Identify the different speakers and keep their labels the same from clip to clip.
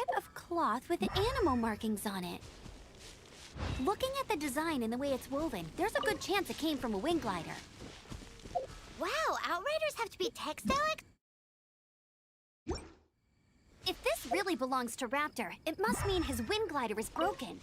Speaker 1: strip of cloth with animal markings on it. Looking at the design and the way it's woven, there's a good chance it came from a wing glider.
Speaker 2: Wow, Outriders have to be textile.
Speaker 1: If this really belongs to Raptor, it must mean his wind glider is broken.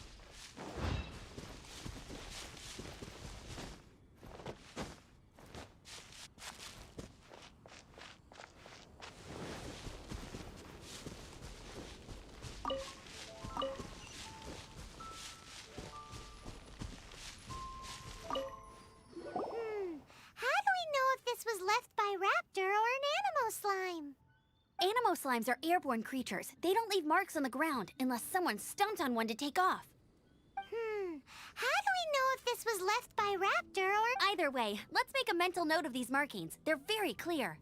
Speaker 1: Animo slimes are airborne creatures. They don't leave marks on the ground unless someone stomped on one to take off.
Speaker 2: How do we know if this was left by Raptor or...
Speaker 1: Either way, let's make a mental note of these markings. They're very clear.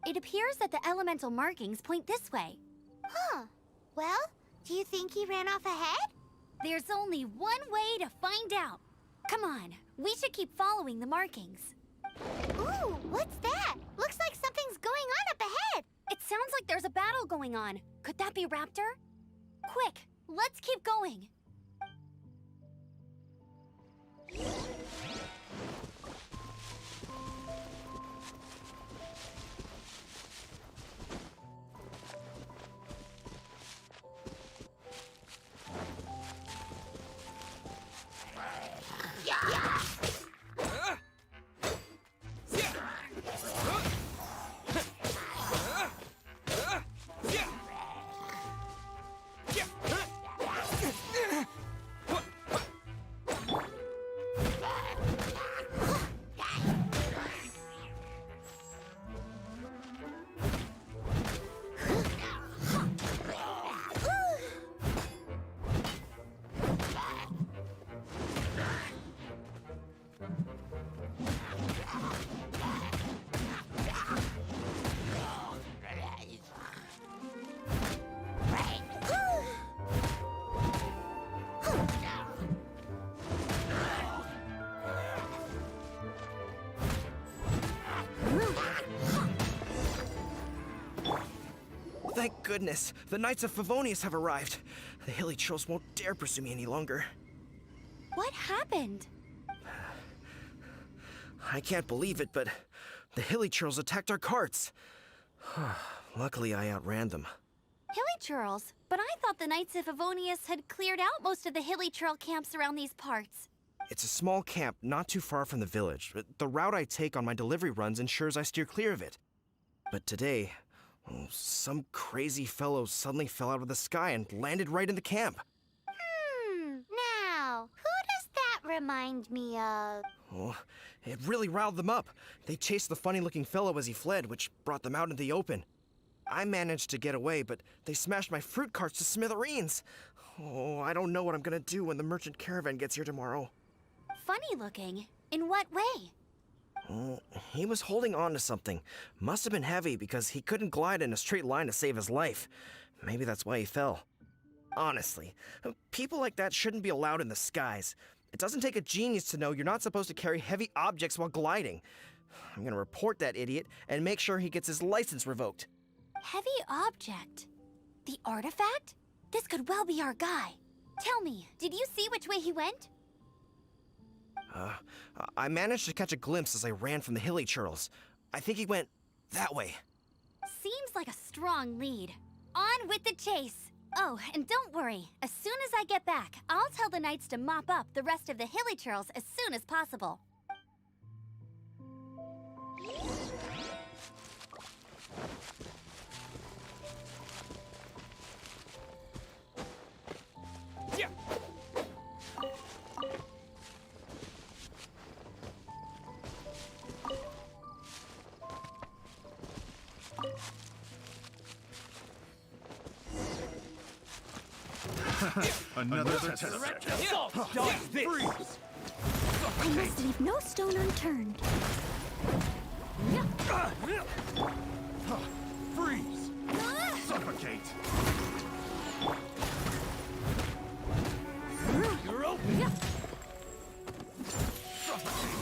Speaker 1: It appears that the elemental markings point this way.
Speaker 2: Huh. Well, do you think he ran off ahead?
Speaker 1: There's only one way to find out. Come on, we should keep following the markings.
Speaker 2: Ooh, what's that? Looks like something's going on up ahead.
Speaker 1: It sounds like there's a battle going on. Could that be Raptor? Quick, let's keep going.
Speaker 3: Thank goodness, the Knights of Favonius have arrived. The hilly trolls won't dare pursue me any longer.
Speaker 1: What happened?
Speaker 3: I can't believe it, but the hilly trolls attacked our carts. Luckily, I outran them.
Speaker 1: Hilly churls? But I thought the Knights of Favonius had cleared out most of the hilly churl camps around these parts.
Speaker 3: It's a small camp not too far from the village. The route I take on my delivery runs ensures I steer clear of it. But today, some crazy fellow suddenly fell out of the sky and landed right in the camp.
Speaker 2: Now, who does that remind me of?
Speaker 3: Oh, it really riled them up. They chased the funny-looking fellow as he fled, which brought them out into the open. I managed to get away, but they smashed my fruit carts to smithereens. Oh, I don't know what I'm gonna do when the merchant caravan gets here tomorrow.
Speaker 1: Funny looking? In what way?
Speaker 3: He was holding on to something. Must have been heavy because he couldn't glide in a straight line to save his life. Maybe that's why he fell. Honestly, people like that shouldn't be allowed in the skies. It doesn't take a genius to know you're not supposed to carry heavy objects while gliding. I'm gonna report that idiot and make sure he gets his license revoked.
Speaker 1: Heavy object? The artifact? This could well be our guy. Tell me, did you see which way he went?
Speaker 3: I managed to catch a glimpse as I ran from the hilly churls. I think he went that way.
Speaker 1: Seems like a strong lead. On with the chase. Oh, and don't worry. As soon as I get back, I'll tell the knights to mop up the rest of the hilly churls as soon as possible.
Speaker 3: Yeah.
Speaker 4: Another test set. Freeze!
Speaker 1: I must leave no stone unturned.
Speaker 4: Freeze! Suffocate! You're open! Suffocate!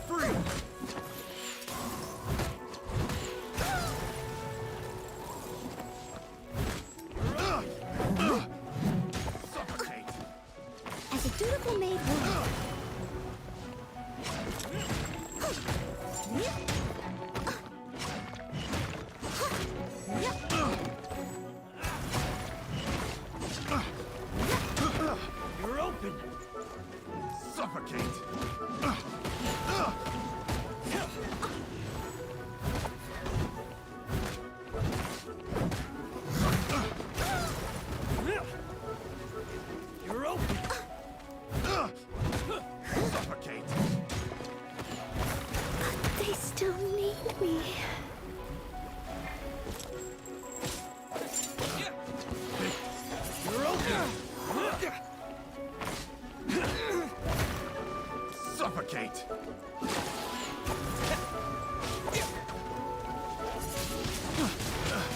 Speaker 4: Freeze! Suffocate.
Speaker 5: You're open.
Speaker 4: Suffocate.
Speaker 2: They still need me.
Speaker 5: You're open.
Speaker 4: Suffocate.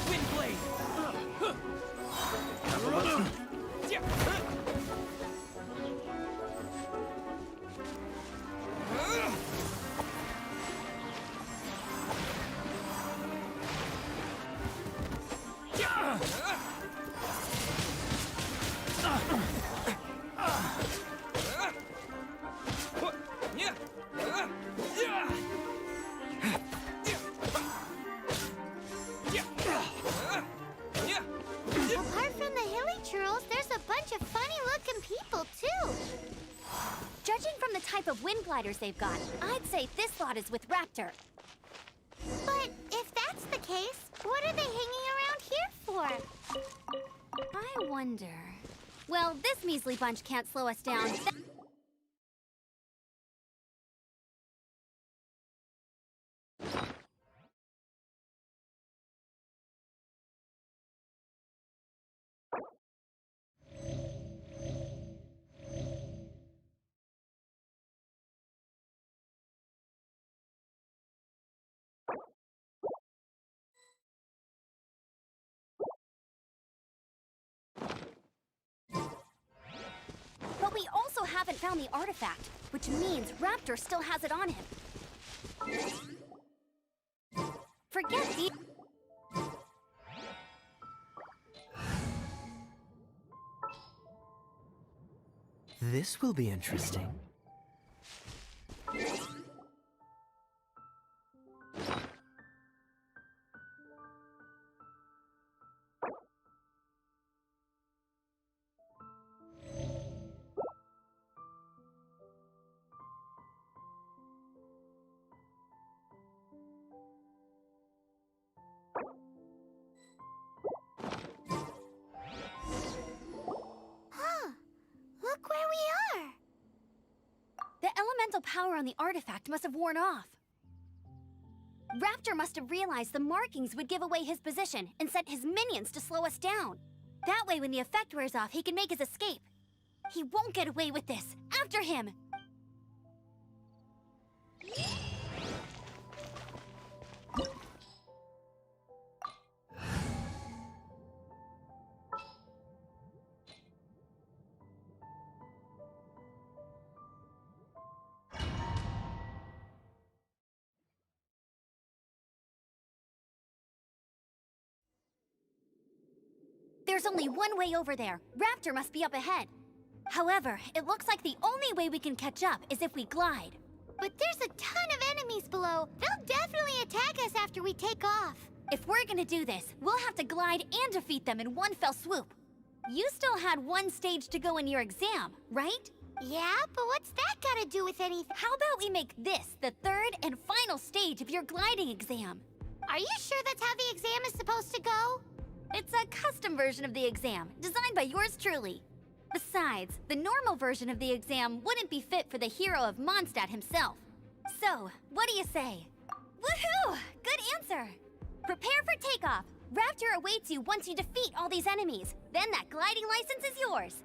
Speaker 5: Wind blade. You're open.
Speaker 2: Apart from the hilly churls, there's a bunch of funny-looking people, too.
Speaker 1: Judging from the type of wind gliders they've got, I'd say this lot is with Raptor.
Speaker 2: But if that's the case, what are they hanging around here for?
Speaker 1: I wonder... Well, this measly bunch can't slow us down. But we also haven't found the artifact, which means Raptor still has it on him. Forget the...
Speaker 6: This will be interesting.
Speaker 2: Look where we are.
Speaker 1: The elemental power on the artifact must have worn off. Raptor must have realized the markings would give away his position and sent his minions to slow us down. That way, when the effect wears off, he can make his escape. He won't get away with this. After him! There's only one way over there. Raptor must be up ahead. However, it looks like the only way we can catch up is if we glide.
Speaker 2: But there's a ton of enemies below. They'll definitely attack us after we take off.
Speaker 1: If we're gonna do this, we'll have to glide and defeat them in one fell swoop. You still had one stage to go in your exam, right?
Speaker 2: Yeah, but what's that got to do with anything?
Speaker 1: How about we make this the third and final stage of your gliding exam?
Speaker 2: Are you sure that's how the exam is supposed to go?
Speaker 1: It's a custom version of the exam, designed by yours truly. Besides, the normal version of the exam wouldn't be fit for the hero of Mondstadt himself. So, what do you say? Woohoo! Good answer! Prepare for takeoff. Raptor awaits you once you defeat all these enemies. Then that gliding license is yours.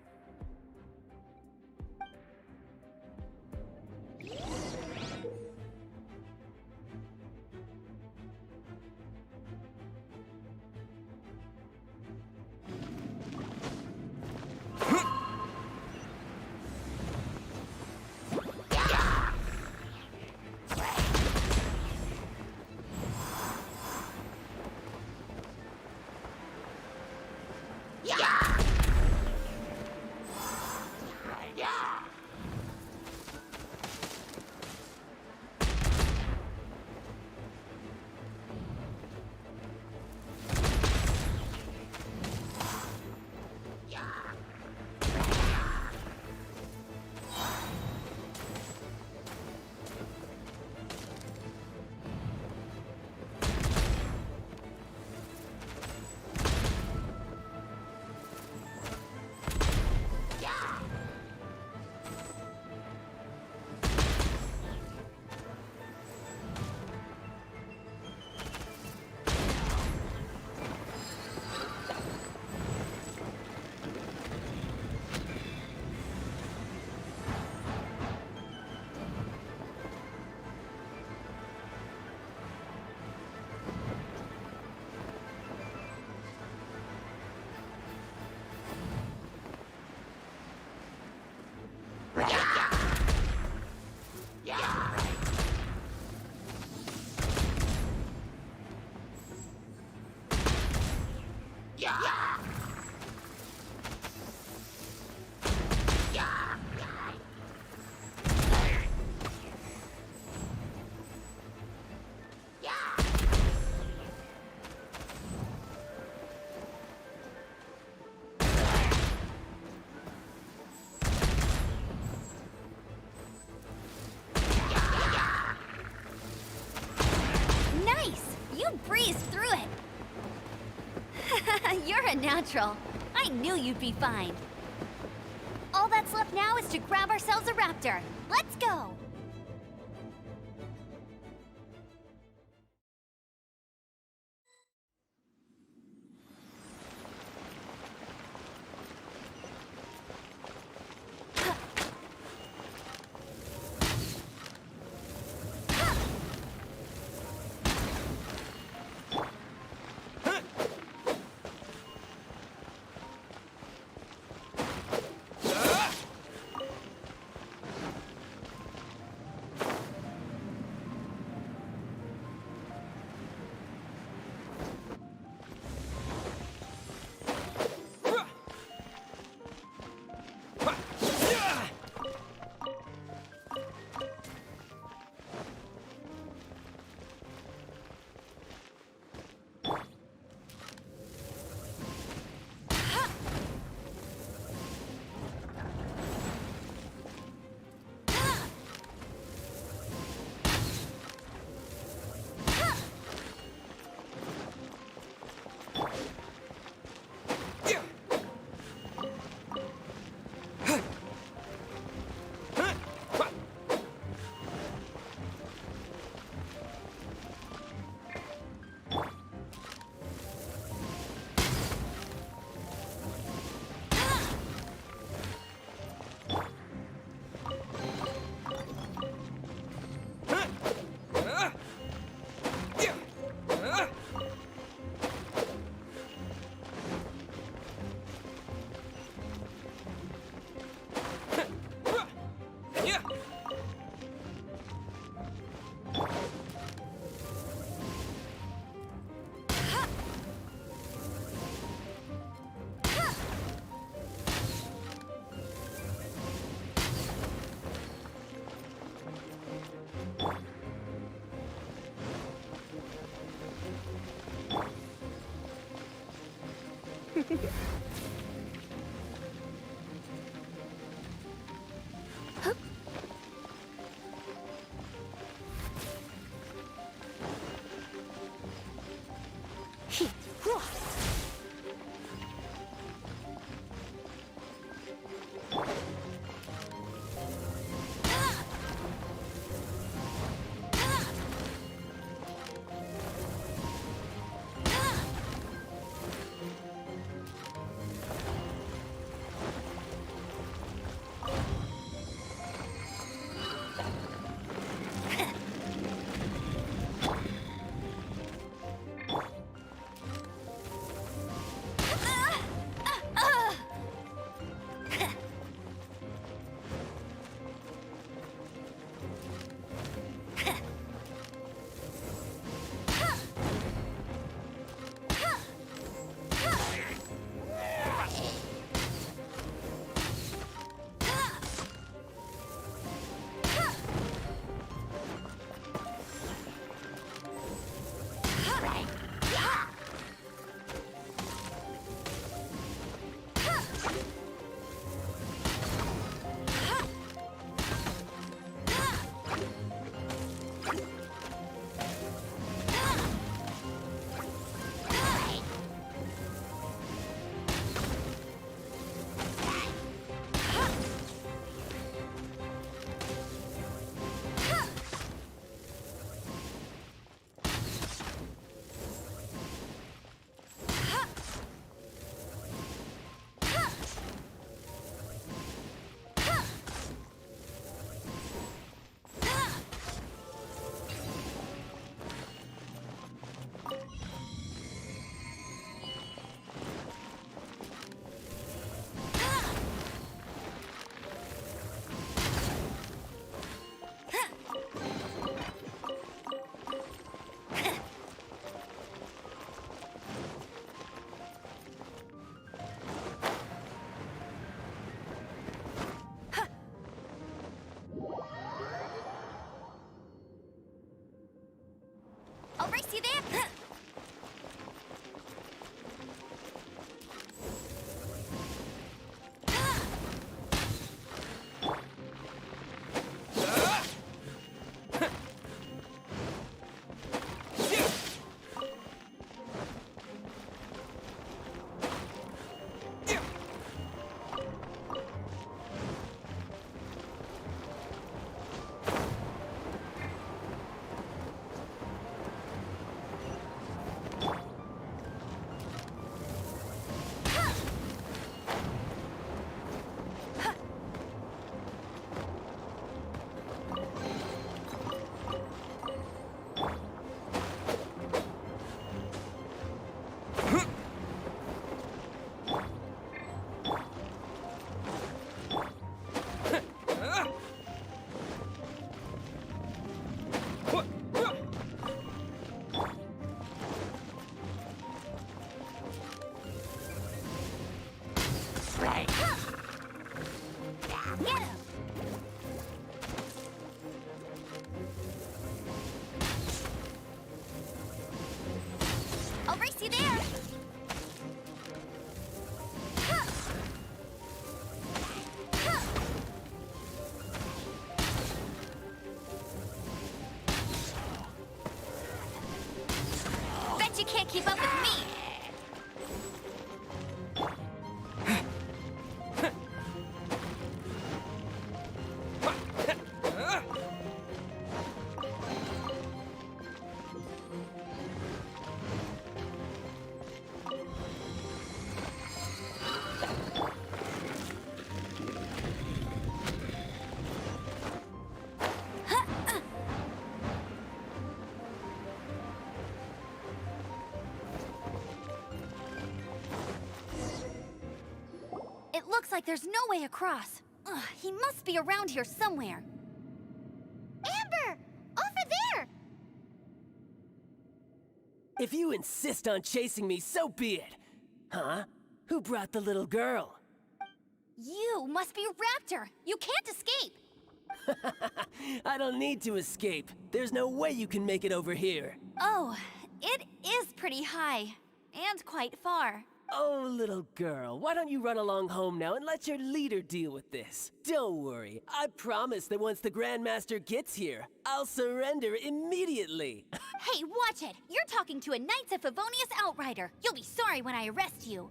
Speaker 1: natural. I knew you'd be fine. All that's left now is to grab ourselves a raptor. Let's go! I'll race you there! Race you there! Huh. Huh. Bet you can't keep up with me! It looks like there's no way across. Ugh, he must be around here somewhere.
Speaker 2: Amber! Over there!
Speaker 5: If you insist on chasing me, so be it. Huh? Who brought the little girl?
Speaker 1: You must be Raptor. You can't escape.
Speaker 5: I don't need to escape. There's no way you can make it over here.
Speaker 1: Oh, it is pretty high. And quite far.
Speaker 5: Oh, little girl, why don't you run along home now and let your leader deal with this? Don't worry, I promise that once the Grandmaster gets here, I'll surrender immediately.
Speaker 1: Hey, watch it! You're talking to a Knights of Favonius outrider. You'll be sorry when I arrest you.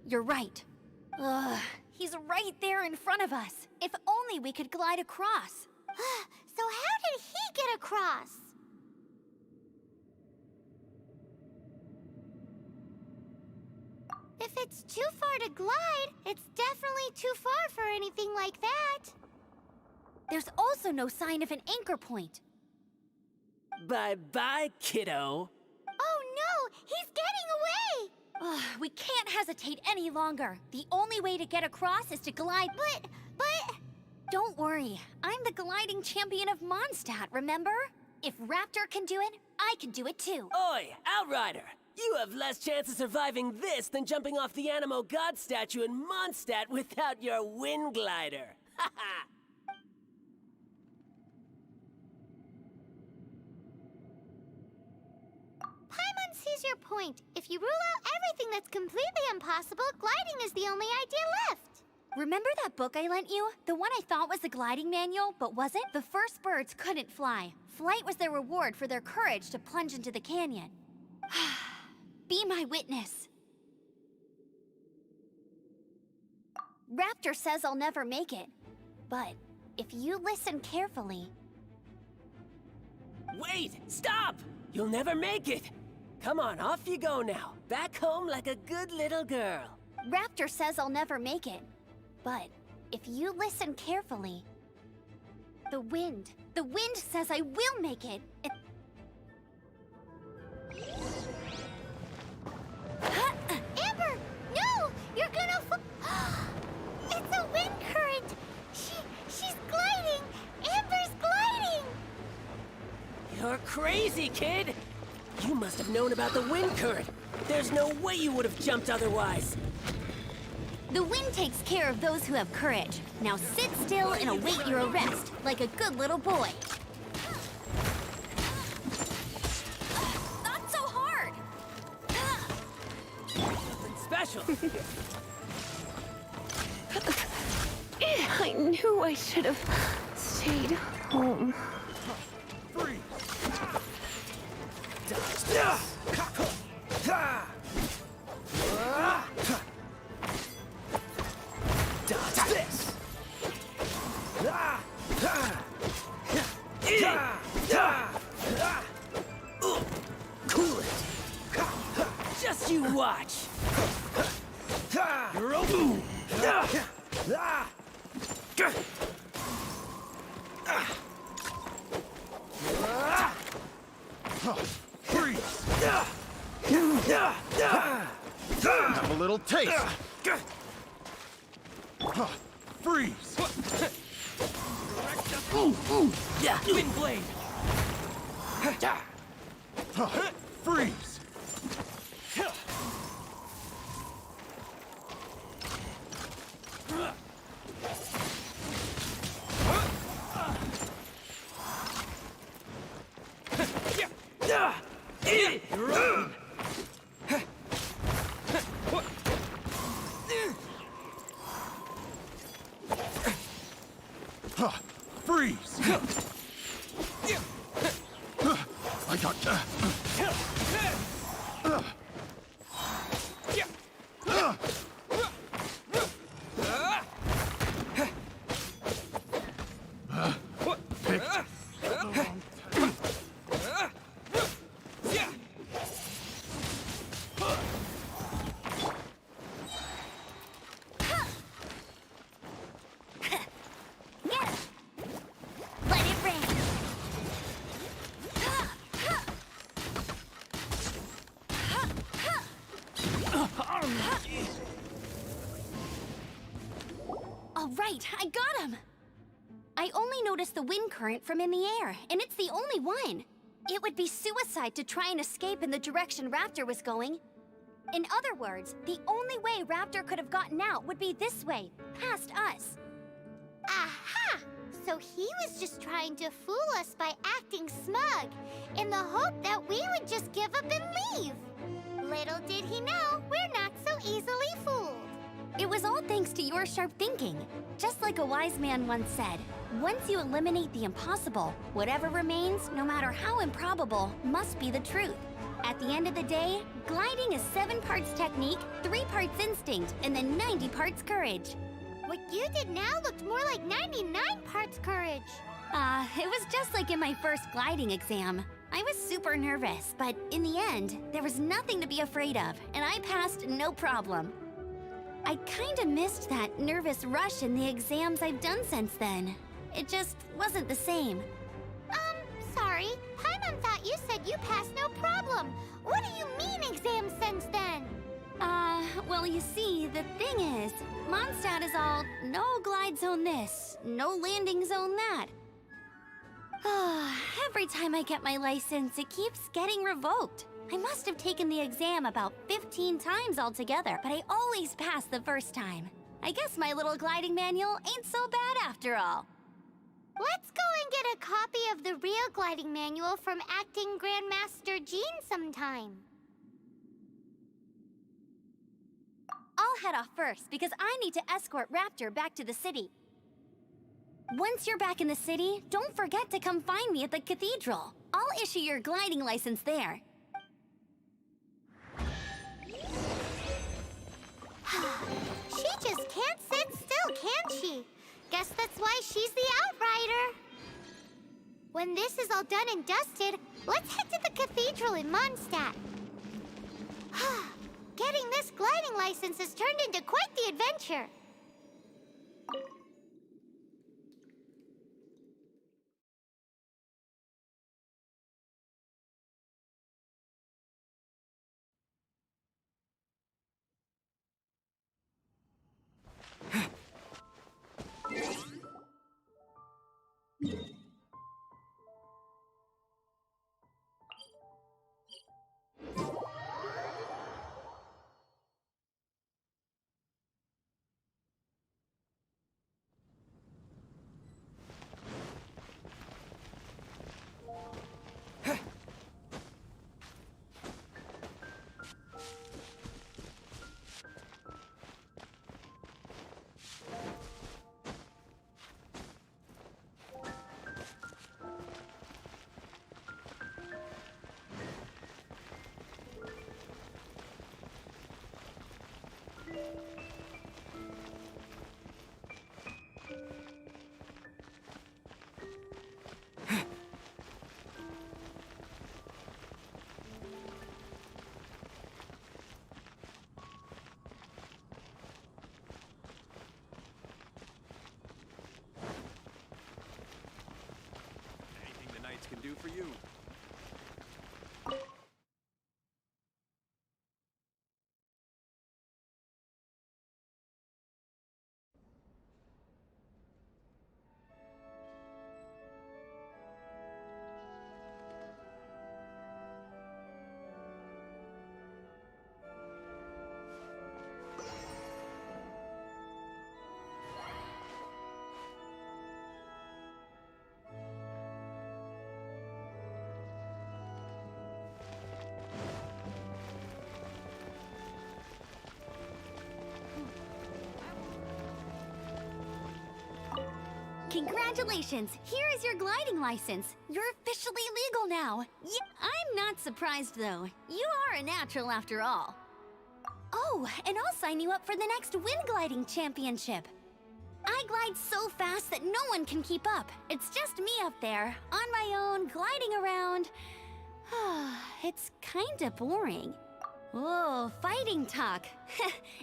Speaker 1: You're right. Ugh, he's right there in front of us. If only we could glide across.
Speaker 2: So how did he get across? If it's too far to glide, it's definitely too far for anything like that.
Speaker 1: There's also no sign of an anchor point.
Speaker 5: Bye-bye, kiddo.
Speaker 2: Oh no, he's getting away!
Speaker 1: Ugh, we can't hesitate any longer. The only way to get across is to glide.
Speaker 2: But...
Speaker 1: Don't worry, I'm the gliding champion of Mondstadt, remember? If Raptor can do it, I can do it too.
Speaker 5: Oi, Outrider! You have less chance of surviving this than jumping off the Animo God statue in Mondstadt without your wind glider. Haha!
Speaker 2: Paimon sees your point. If you rule out everything that's completely impossible, gliding is the only idea left.
Speaker 1: Remember that book I lent you? The one I thought was the gliding manual, but wasn't? The first birds couldn't fly. Flight was their reward for their courage to plunge into the canyon. Be my witness. Raptor says I'll never make it. But if you listen carefully...
Speaker 5: Wait! Stop! You'll never make it! Come on, off you go now. Back home like a good little girl.
Speaker 1: Raptor says I'll never make it. But if you listen carefully... The wind says I will make it.
Speaker 2: Amber! No! You're gonna It's a wind current! She's gliding! Amber's gliding!
Speaker 5: You're crazy, kid! You must have known about the wind current. There's no way you would have jumped otherwise.
Speaker 1: The wind takes care of those who have courage. Now sit still and await your arrest, like a good little boy. Not so hard!
Speaker 5: Nothing special.
Speaker 7: I knew I should have stayed home.
Speaker 4: Freeze!
Speaker 3: Dodge this!
Speaker 5: Cool it. Just you watch. You're open.
Speaker 4: Freeze! Have a little taste! Freeze!
Speaker 5: Wind blade.
Speaker 4: Freeze! Freeze! I got
Speaker 1: Let it rain. All right, I got him. I only noticed the wind current from in the air, and it's the only one. It would be suicide to try and escape in the direction Raptor was going. In other words, the only way Raptor could have gotten out would be this way, past us.
Speaker 2: Aha! So he was just trying to fool us by acting smug, in the hope that we would just give up and leave. Little did he know, we're not so easily fooled.
Speaker 1: It was all thanks to your sharp thinking. Just like a wise man once said, once you eliminate the impossible, whatever remains, no matter how improbable, must be the truth. At the end of the day, gliding is 7 parts technique, 3 parts instinct, and then 90 parts courage.
Speaker 2: What you did now looked more like 99 parts courage.
Speaker 1: It was just like in my first gliding exam. I was super nervous, but in the end, there was nothing to be afraid of, and I passed no problem. I kinda missed that nervous rush in the exams I've done since then. It just wasn't the same.
Speaker 2: Sorry. Paimon thought you said you passed no problem. What do you mean exam since then?
Speaker 1: Well, you see, the thing is, Mondstadt is all no glide zone this, no landing zone that. Every time I get my license, it keeps getting revoked. I must have taken the exam about 15 times altogether, but I always pass the first time. I guess my little gliding manual ain't so bad after all.
Speaker 2: Let's go and get a copy of the real gliding manual from acting Grandmaster Jean sometime.
Speaker 1: I'll head off first because I need to escort Raptor back to the city. Once you're back in the city, don't forget to come find me at the cathedral. I'll issue your gliding license there.
Speaker 2: She just can't sit still, can she? Guess that's why she's the outrider. When this is all done and dusted, let's head to the cathedral in Mondstadt. Getting this gliding license has turned into quite the adventure.
Speaker 4: Anything the Knights can do for you.
Speaker 1: Congratulations! Here is your gliding license. You're officially legal now. Yeah, I'm not surprised though. You are a natural after all. Oh, and I'll sign you up for the next wind gliding championship. I glide so fast that no one can keep up. It's just me up there, on my own, gliding around. It's kinda boring. Oh, fighting talk.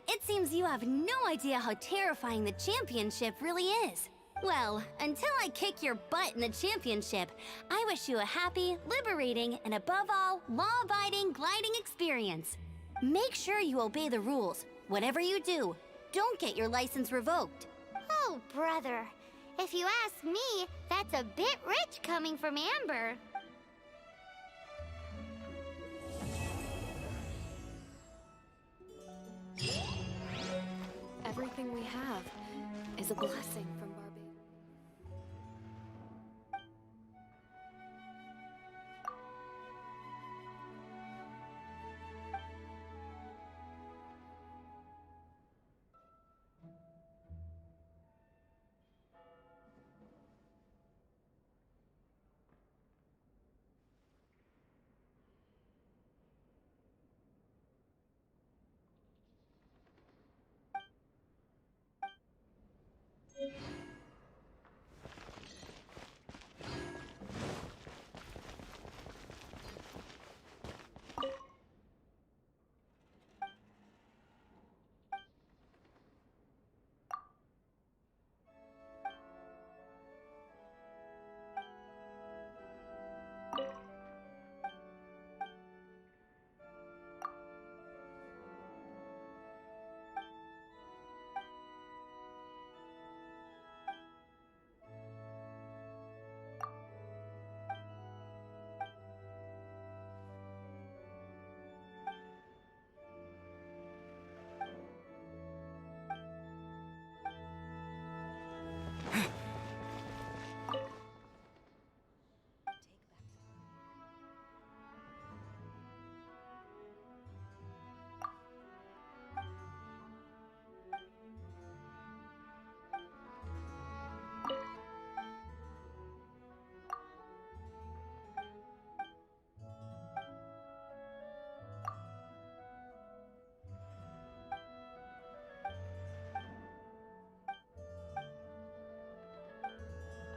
Speaker 1: It seems you have no idea how terrifying the championship really is. Well, until I kick your butt in the championship, I wish you a happy, liberating, and above all, law-abiding gliding experience. Make sure you obey the rules. Whatever you do, don't get your license revoked.
Speaker 2: Oh, brother. If you ask me, that's a bit rich coming from Amber.
Speaker 7: Everything we have is a blessing from Barbie.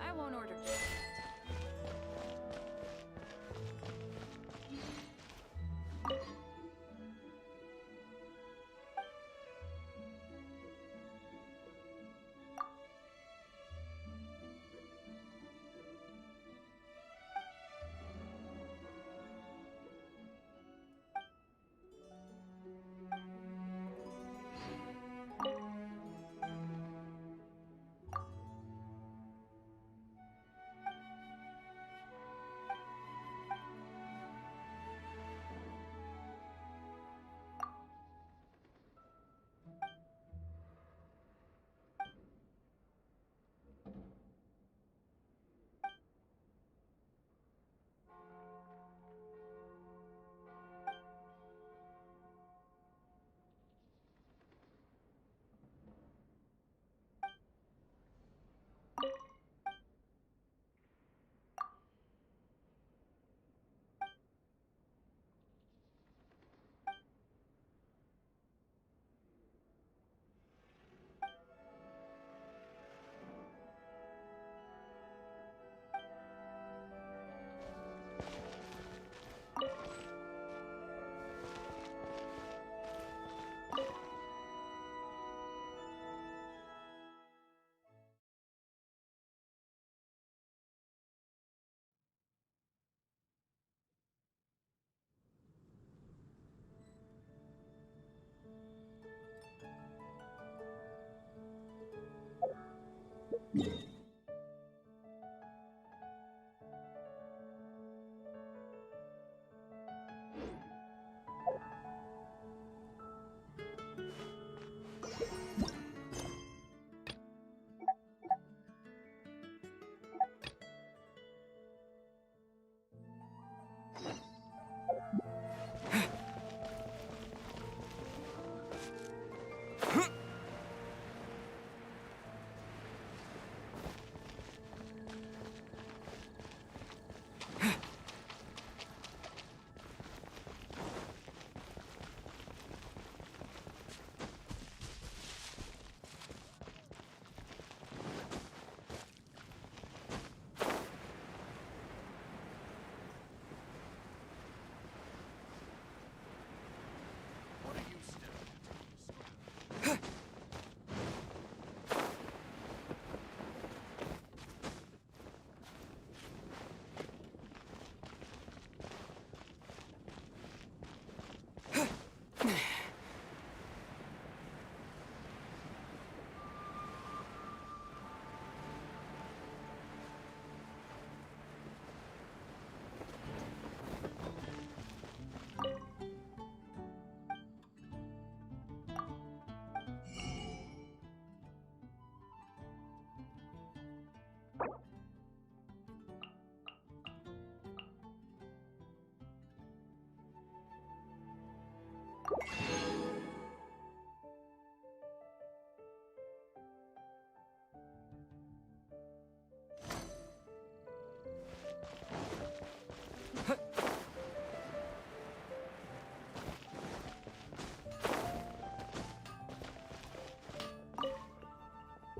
Speaker 7: I won't order.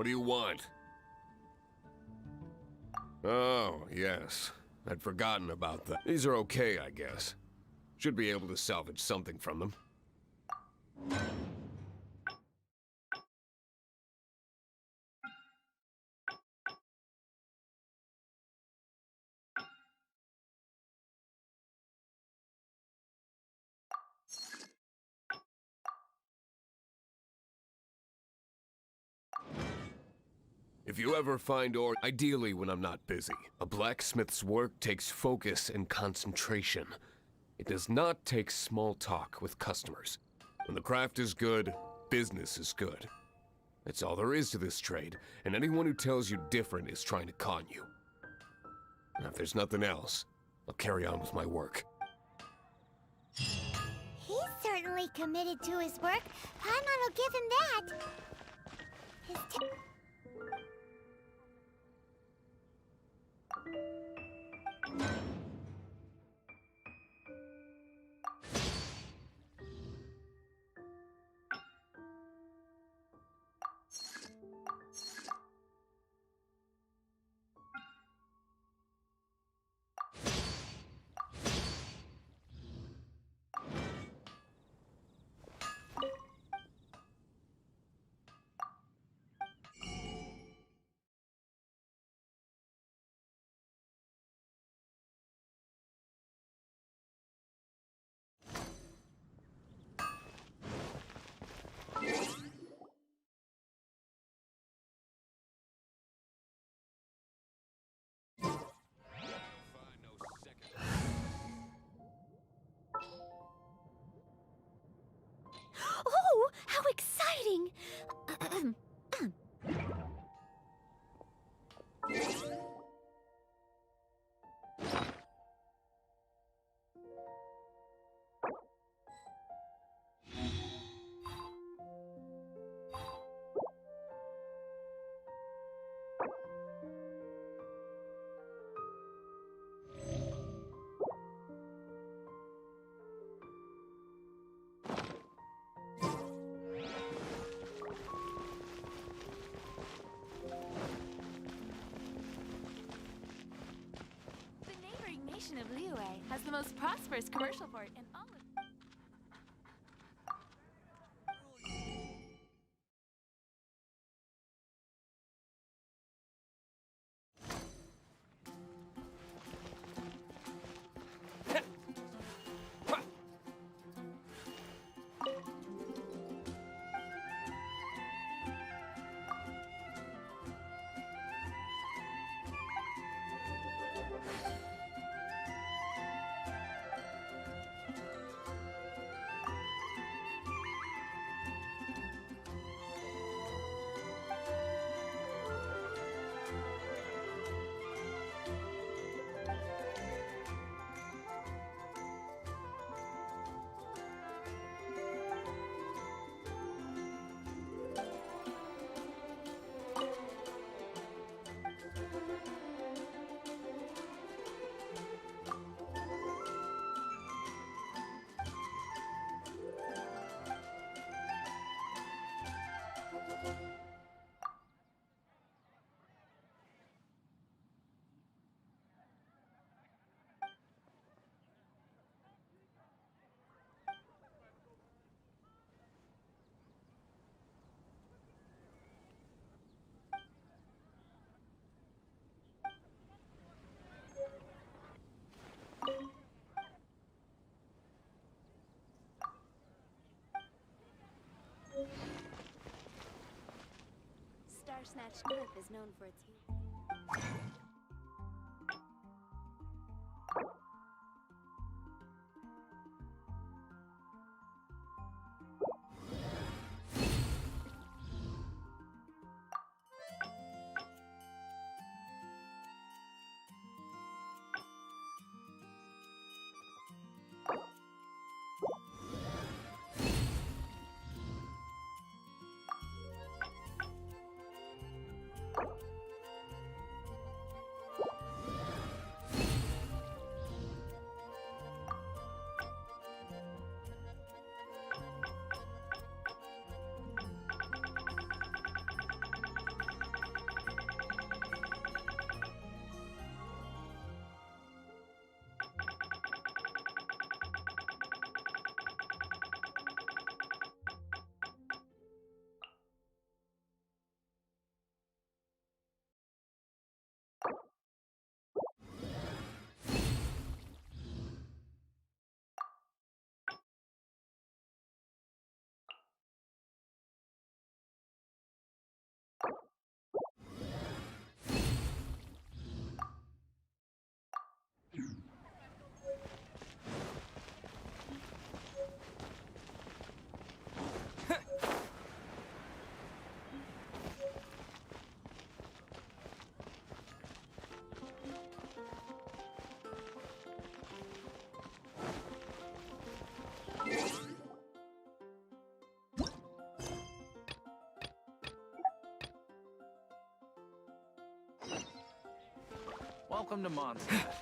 Speaker 4: What do you want? Oh, yes. I'd forgotten about that. These are okay, I guess. Should be able to salvage something from them. If you ever find ore, ideally when I'm not busy. A blacksmith's work takes focus and concentration. It does not take small talk with customers. When the craft is good, business is good. That's all there is to this trade, and anyone who tells you different is trying to con you. Now, if there's nothing else, I'll carry on with my work.
Speaker 2: He's certainly committed to his work. Paimon will give him that. His
Speaker 1: Oh, how exciting!
Speaker 7: Of Liyue has the most prosperous commercial port in all of... Star Snatch Cliff is known for its heat.
Speaker 8: Welcome to Mondstadt.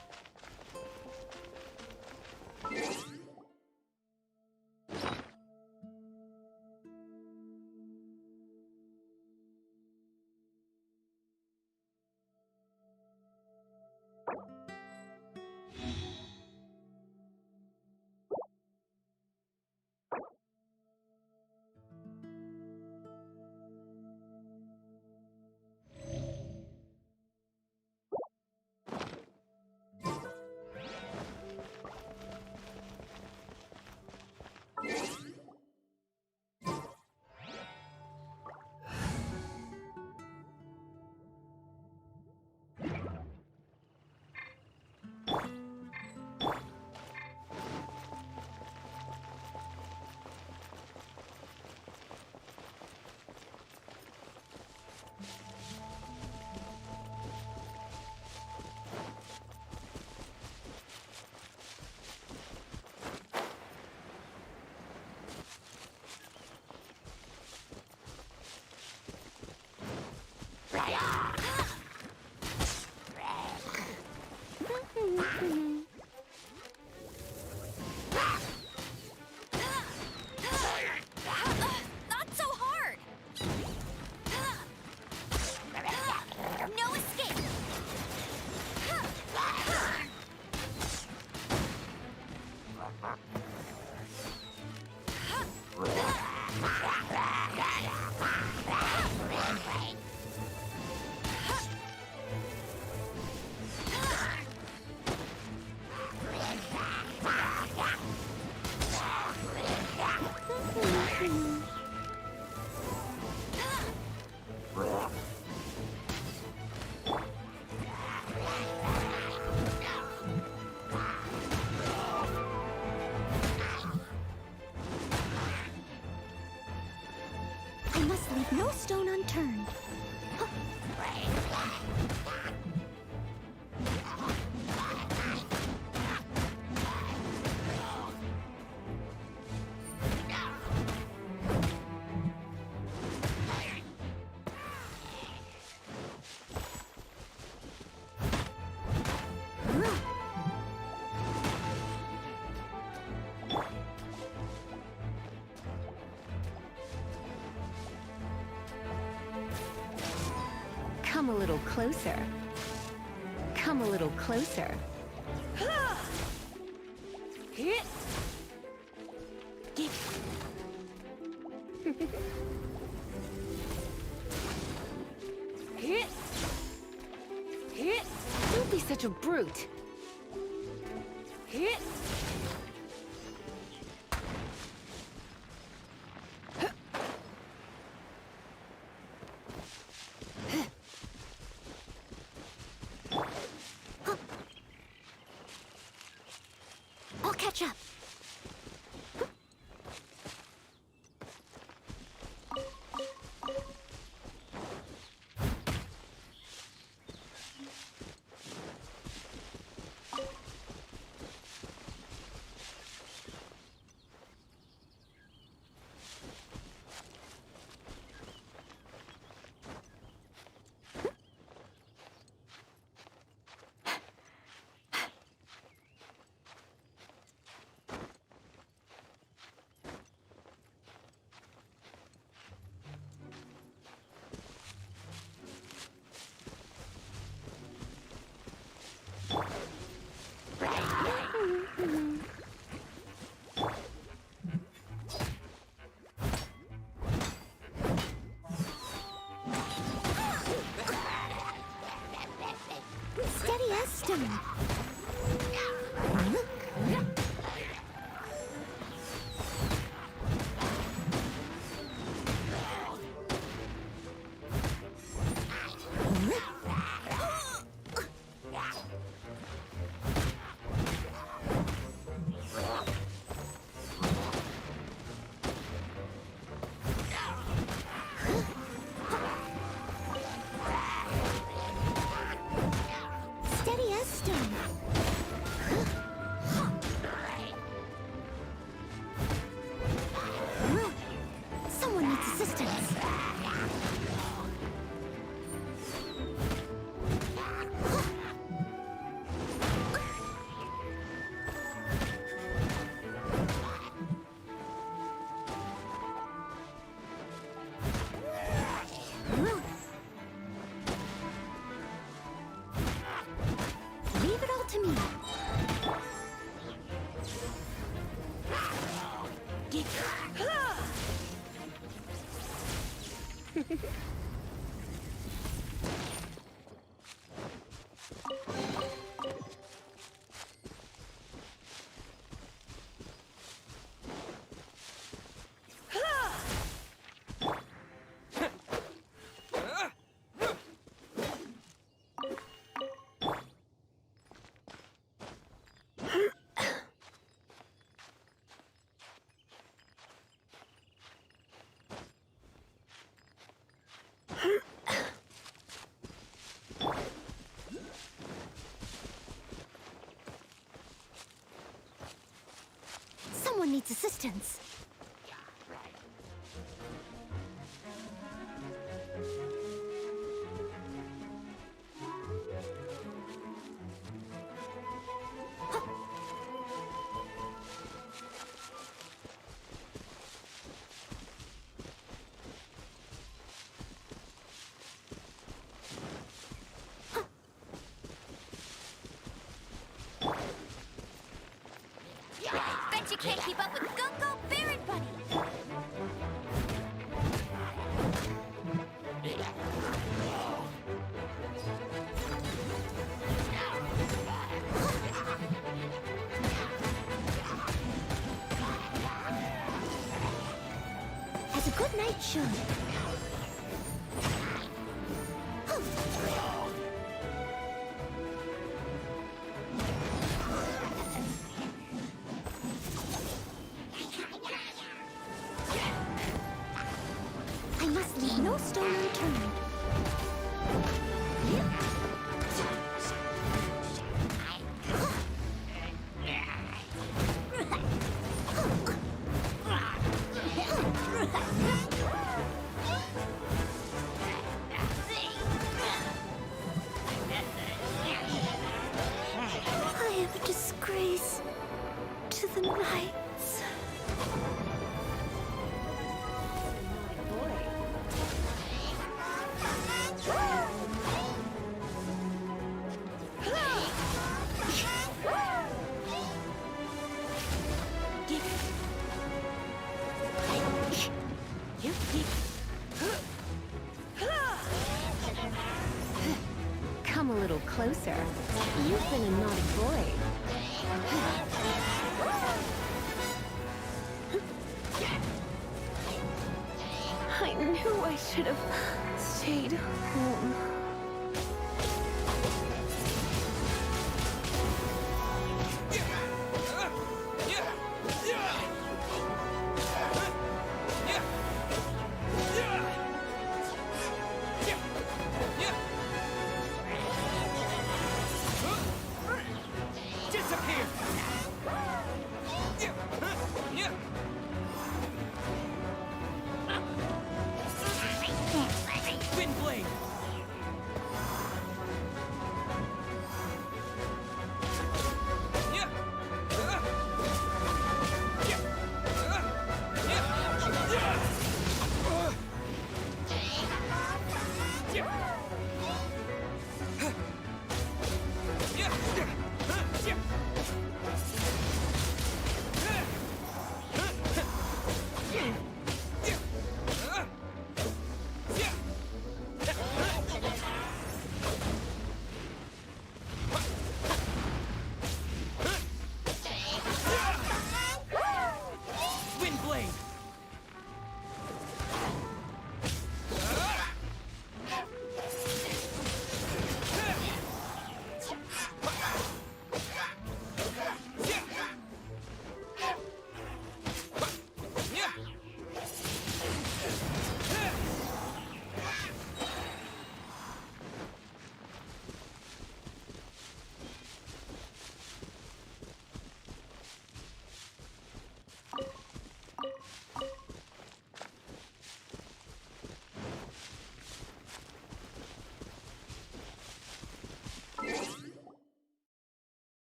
Speaker 1: Not so hard! No escape!
Speaker 2: I must leave no stone unturned.
Speaker 9: Come a little closer. Come a little closer. Don't be such a brute.
Speaker 2: I'll catch up. Steady as stone. Steady as stone.
Speaker 1: distance. Bet you can't keep up with Gunko Baron Bunny!
Speaker 2: As a good night should. I must leave no stone unturned. I am a disgrace to the knights.
Speaker 9: Come a little closer. You've been a naughty boy. I knew I should have stayed home.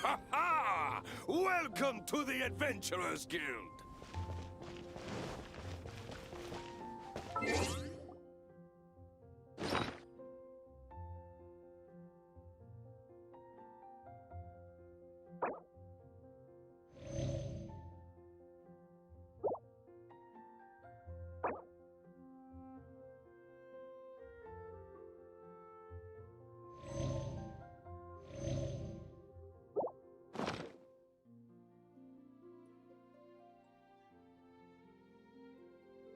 Speaker 4: Ha-ha! Welcome to the Adventurers Guild!